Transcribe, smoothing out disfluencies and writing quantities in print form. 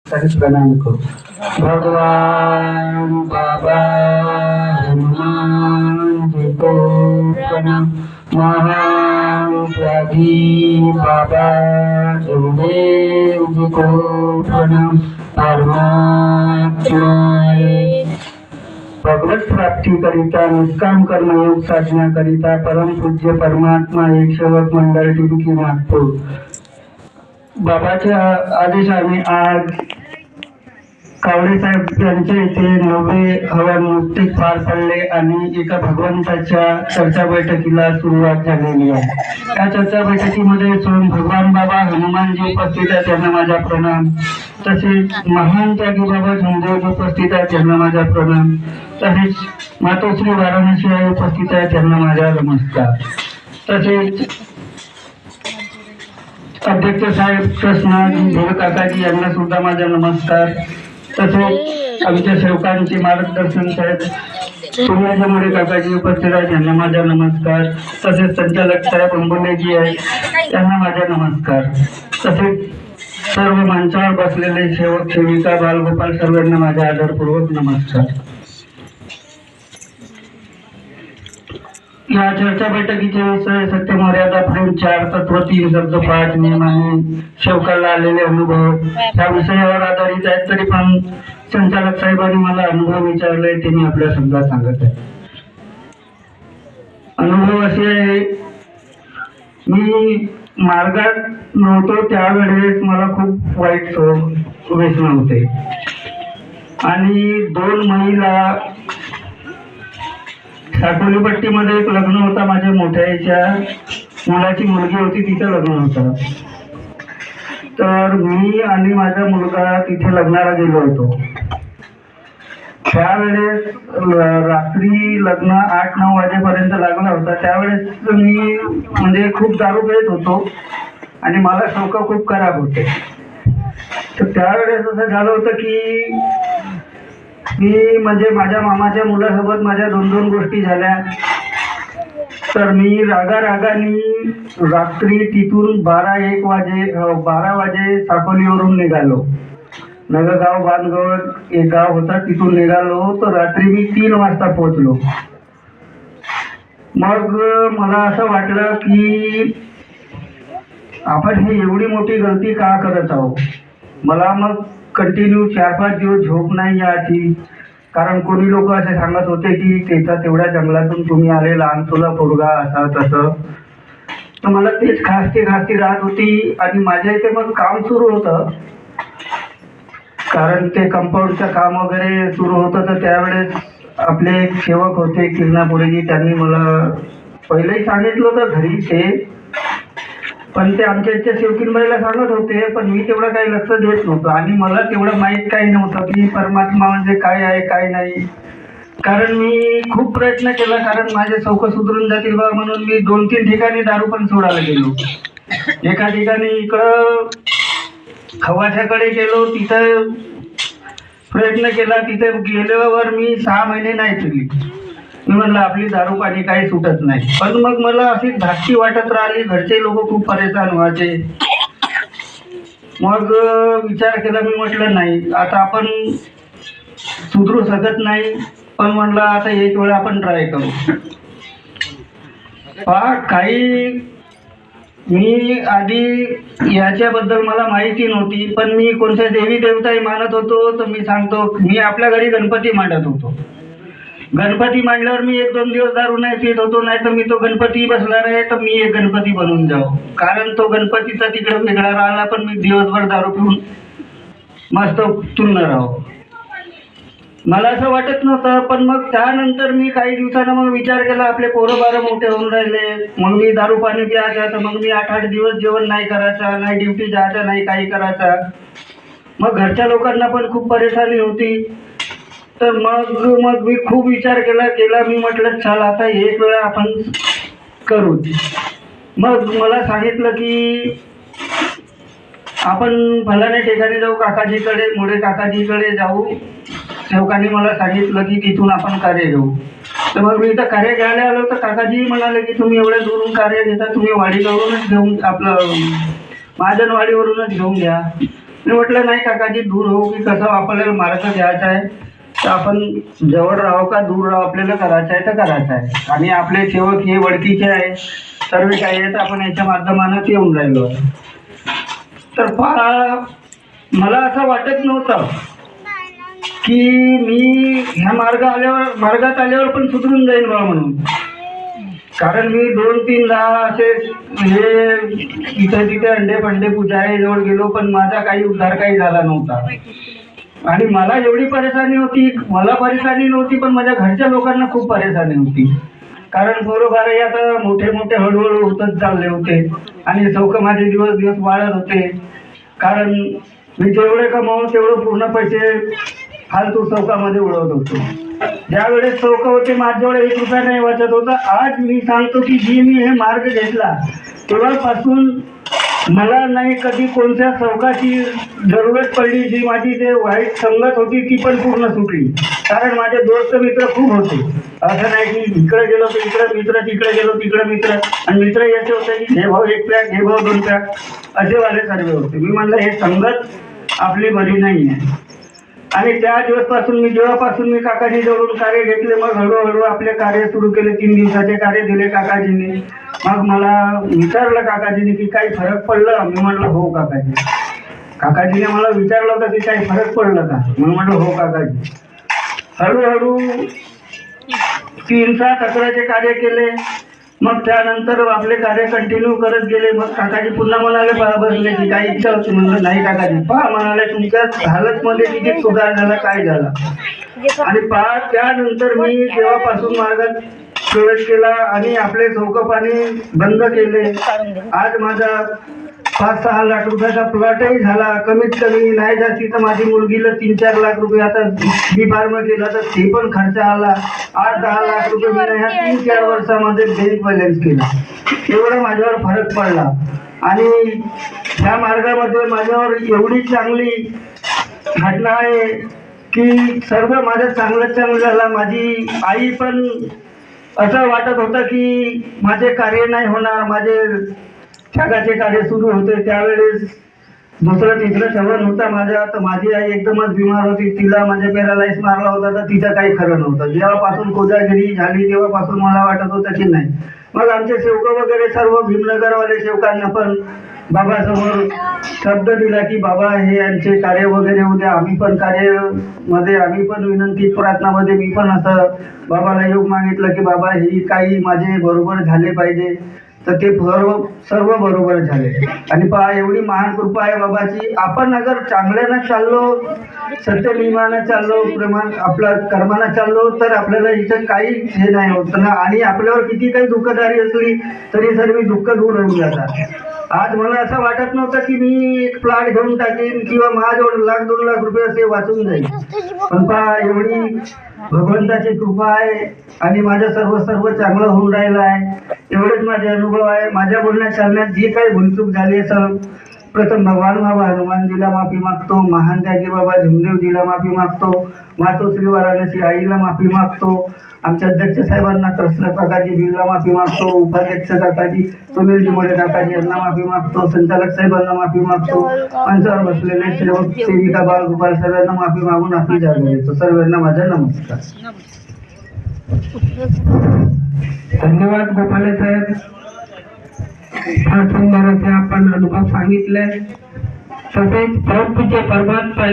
तरी प्रणाम करू. भगवान बाबा हनुमान जी को प्रणाम. महान त्यागी बाबा गुरुदेव जी को प्रणाम. परमात्मा भगवत प्राप्ती करिता निष्काम कर्मयोग साधना करिता परम पूज्य परमात्मा एक सेवक मंडळ टिबकी नागपूर बाबाच्या आदेशाने आज कावडे साहेब यांच्या इथे 9वे हवन नुकतीच पार पडले आणि एका भगवंताच्या चर्चा बैठकीला सुरुवात झालेली आहे. या चर्चा बैठकीमध्ये स्वयं भगवान बाबा हनुमानजी उपस्थित आहेत, त्यांना माझा प्रणाम. तसेच महान त्यागी बाबा झुंदेव उपस्थित आहेत, त्यांना माझा प्रणाम. तसेच मातोश्री वाराणसी आई उपस्थित आहेत, त्यांना माझा नमस्कार. तसेच अध्यक्ष साहेब कृष्णा काकाजी यांना सुद्धा माझा नमस्कार. तसेच आमच्या सेवकांचे मार्गदर्शन साहेब सूर्याजमुळे काकाजी उपस्थित आहेत, यांना माझा नमस्कार. तसेच संचालक साहेब अंबोलेजी आहेत, त्यांना माझा नमस्कार. तसेच सर्व मंचावर बसलेले सेवक सेविका बालगोपाल सर्वांना माझा आदरपूर्वक नमस्कार. या चर्चा बैठकीचे विषय सत्य मर्यादा प्रेम 4 तत्व 3 शब्द 5 नियम आणि सेवकाला आलेले अनुभव या विषयावर आधारित आहेत. तरी पण संचालक साहेबांनी मला अनुभव विचारले ते मी आपल्या शब्दात सांगत आहे. अनुभव असे आहे, मी मार्गात नव्हतो त्यावेळेस मला खूप वाईट व्यसन होते आणि 2 महिला साकोलीपट्टीमध्ये एक लग्न होता. माझ्या मोठ्या आईच्या मुलाची मुलगी होती, तिचं लग्न होतं. तर मी आणि माझा मुलगा तिथे लग्नाला गेलो होतो. त्यावेळेस रात्री लग्न 8-9 वाजेपर्यंत लागला होता. त्यावेळेस मी म्हणजे खूप दारू पित होतो आणि मला शौक खूप खराब होते. तर त्यावेळेस असं झालं होतं की मी म्हणजे माझ्या मामाच्या मुलासोबत माझ्या 2 गोष्टी झाल्या. तर मी रागाने रात्री तिथून 12 वाजे साकोलीवरून निघालो. नगरगाव बांधगड एक गाव होता, तिथून निघालो. तर रात्री मी 3 वाजता पोहोचलो. मग मला असं वाटलं की आपण ही एवढी मोठी गलती का करत आहोत. मला मग कंटिन्यू 4-5 दिवस झोप नाही यायची, कारण कोणी लोक असे सांगत होते की त्याचा तेवढ्या जंगलातून तुम्ही आले, लहान तुला पोरगा असं तसं. तर मला तेच खासती राहत होती. आणि माझ्या इथे मग काम सुरू होतं, कारण ते कंपाऊंडचं काम वगैरे सुरू होतं. तर त्यावेळेस आपले एक सेवक होते किरणापुरेजी, त्यांनी मला पहिलेही सांगितलं होतं घरी ते, पण ते आमच्या इथच्या सेवकीनबाईला सांगत होते. पण मी तेवढं काही लक्ष देत नव्हतं आणि मला तेवढं माहीत काही नव्हतं की परमात्मा म्हणजे काय आहे काय नाही. कारण मी खूप प्रयत्न केला, कारण माझे शौक सुधरून जातील बा म्हणून मी 2-3 ठिकाणी दारू पण सोडायला गेलो. एका ठिकाणी इकडं खवाच्याकडे गेलो, तिथं प्रयत्न केला. तिथे गेल्यावर मी 6 महिने नाही पिली. मी म्हणलं आपली दारू पाणी काही सुटत नाही. पण मग मला अशी धाकटी वाटत राहिली, घरचे लोक खूप परेशान व्हायचे. मग विचार केला, मी म्हटलं नाही आता आपण सुधरू शकत नाही, पण म्हटलं आता एक वेळा आपण ट्राय करू. काही मी आधी याच्याबद्दल मला माहिती नव्हती, पण मी कोणत्या देवी देवताही मानत होतो. तर मी सांगतो, मी आपल्या घरी गणपती मांडत होतो. गणपती मांडल्यावर मी 1-2 दिवस दारू नाही पित होतो, नाही तर मी तो गणपती बसणार आहे तर मी एक गणपती बनवून जाऊ, कारण तो गणपतीचा तिकडे वेगळा राहिला. पण मी दिवसभर दारू पिऊन मस्त तुन्न राहू, मला असं वाटत नव्हतं. पण मग त्यानंतर मी काही दिवसानं मग विचार केला, आपले पोरं बारं मोठे होऊन राहिले. मग मी दारू पाणी प्यायचा, तर मग मी 8-8 दिवस जेवण नाही करायचा, नाही ड्युटी जायचं, नाही काही करायचा. मग घरच्या लोकांना पण खूप परेशानी होती. तर मग मी खूप विचार केला. मी म्हटलं चल आता एक वेळा आपण करू. मग मला सांगितलं की आपण फलाण्या ठिकाणी जाऊ, काकाजीकडे, मोडे काकाजीकडे जाऊ. सेवकांनी मला सांगितलं की तिथून आपण कार्य घेऊ. तर मग मी इथं कार्य घ्यायला आलो. तर काकाजी म्हणाले की तुम्ही एवढ्या दूरून कार्य घेता, तुम्ही वाडीवरूनच घेऊन आपलं महाजनवाडीवरूनच घेऊन घ्या. मी म्हटलं नाही काकाजी, दूर होऊ की कसं आपल्याला मार्ग घ्यायचा आहे तर आपण जवळ राहू का दूर राहू, आपल्याला करायचं आहे तर करायचं आहे. आणि आपले सेवक हे वडकीचे आहे, सर्व काही आहेत, आपण याच्या माध्यमानं येऊन राहिलो. तर मला असं वाटत नव्हतं की मी ह्या मार्गात आल्यावर पण सुधरून जाईल बा म्हणून. कारण मी 2-3दा असे हे इथे तिथे अंडे पंडे पुजारीजवळ गेलो, पण माझा काही उद्धार काही झाला नव्हता. आणि मला एवढी परेशानी होती, मला परेशानी नव्हती पण माझ्या घरच्या लोकांना खूप परेशानी होती. कारण बरोबर आहे, आता मोठे मोठे हळूहळू होतच चालले होते आणि चौक माझे दिवस दिवस वाढत होते. कारण मी जेवढे कमावून तेवढं पूर्ण पैसे फालतू चौकामध्ये उडवत होतो. ज्या वेळेस चौक होते माझ्याजवळ 1 रुपया नाही वाचत होता. आज मी सांगतो की जी मी हे मार्ग घेतला तेव्हापासून मला नाही कधी कोणत्या चौकाची जरूरत पडली. जी माझी जे वाईट संगत होती ती पण पूर्ण सुटली. कारण माझे दोस्त मित्र खूप होते. असं नाही की इकडे गेलो तर इकडे मित्र, तिकडे गेलो तिकडे मित्र. आणि मित्र याचे होते की हे भाऊ 1 पॅक, हे भाऊ 2 पॅक, असे वाले सर्व होते. मी म्हणलं हे संगत आपली बरी नाही आहे. आणि त्या दिवसपासून जेव्हापासून मी काकाजी जवळून कार्य घेतले, मग हळूहळू आपले कार्य सुरू केले. 3 दिवसाचे कार्य दिले काकाजींनी. मग मला विचारलं काकाजींनी की काही फरक पडला. मी म्हटलं हो काकाजी. काकाजीने मला विचारलं होतं की काही फरक पडलं का. मी म्हटलं हो काकाजी. हळूहळू 3-7-11चे कार्य केले. मग त्यानंतर आपले कार्य कंटिन्यू करत गेले. मग काकाजी पुन्हा म्हणाले बसले की काही इच्छा होती. म्हणलं नाही काकाजी, पहा म्हणाले तुमच्या हालतमध्ये किती सुधार झाला, काय झाला. आणि पहा त्यानंतर मी जेव्हापासून मार्गात प्रवेश केला आणि आपले चौकपाणी बंद केले, आज माझा 5-6 लाख रुपयाचा प्लॉटही झाला. कमीत कमी नाही जास्ती तर माझी मुलगीला 3-4 लाख रुपये आता बी फार्म केला तर ते पण खर्च आला. 8-10 लाख रुपये मी ह्या 3-4 वर्षामध्ये बँक बॅलन्स केला. एवढा माझ्यावर फरक पडला. आणि ह्या मार्गामध्ये माझ्यावर एवढी चांगली घटना आहे की सर्व माझं चांगलं झालं. माझी आई पण असं वाटत होतं की माझे कार्य नाही होणार, माझे त्यागाचे कार्य सुरू होते. त्यावेळेस 2-3 श्रवण होता माझ्या. तर माझी आई एकदमच बिमार होती. तिला म्हणजे पॅरालाइज मारला होता तर तिचं काही खरं नव्हतं. जेव्हापासून कोजागिरी झाली तेव्हापासून मला वाटत होतं की नाही. मग आमचे सेवक वगैरे सर्व भीमनगरवाले सेवकांना पण बाबासमोर शब्द दिला की बाबा हे यांचे कार्य वगैरे उद्या आम्ही पण कार्यामध्ये आम्ही पण विनंती प्रार्थनामध्ये मी पण असं बाबाला योग मागितलं की बाबा ही काही माझे बरोबर झाले पाहिजे. तर ते सर्व बरोबर झाले. आणि पहा एवढी महान कृपा आहे बाबाची. आपण अगर चांगल्यानं चाललो, सत्य नियमानं चाललो, आपल्या कर्मानं चाललो तर आपल्याला इथं काही हे नाही होत ना. आणि आपल्यावर किती काही दुःखदारी असली तरी सर्व दुःख दूर होऊन जातात. आज मला असं वाटत नव्हतं की मी एक प्लॉट घेऊन टाकेन किंवा माझ्याजवळ 1-2 लाख रुपये असे वाचून जाईल. पण पहा एवढी भगवंताची कृपा आहे आणि माझं सर्व चांगलं होऊन राहिलं आहे. एवढेच माझे अनुभव आहे. माझ्या बोलण्यात चालण्यात जी काही भूलचूक झाली असेल, प्रथम भगवान बाबा हनुमानजीला माफी मागतो, महान त्यागी बाबा भीमदेवजीला माफी मागतो, मातोश्री वाराणसी आईला माफी मागतो, आमच्या अध्यक्ष साहेबांना कृष्ण काकाजी बिलला माफी मागतो, उपाध्यक्ष काकाजी सुनीलजी मोरे काकाजी यांना माफी मागतो, संचालक साहेबांना माफी मागतो, मंचावर बसलेले सेवक सेविका बाळगोपाल सर्वांना माफी मागून आपली जागा देतो. सर्वांना माझा नमस्कार. धन्यवाद गोपाले साहेब. फार सुंदर असे आपण अनुभव सांगितले. तसेच परमपूज्य परमात्मा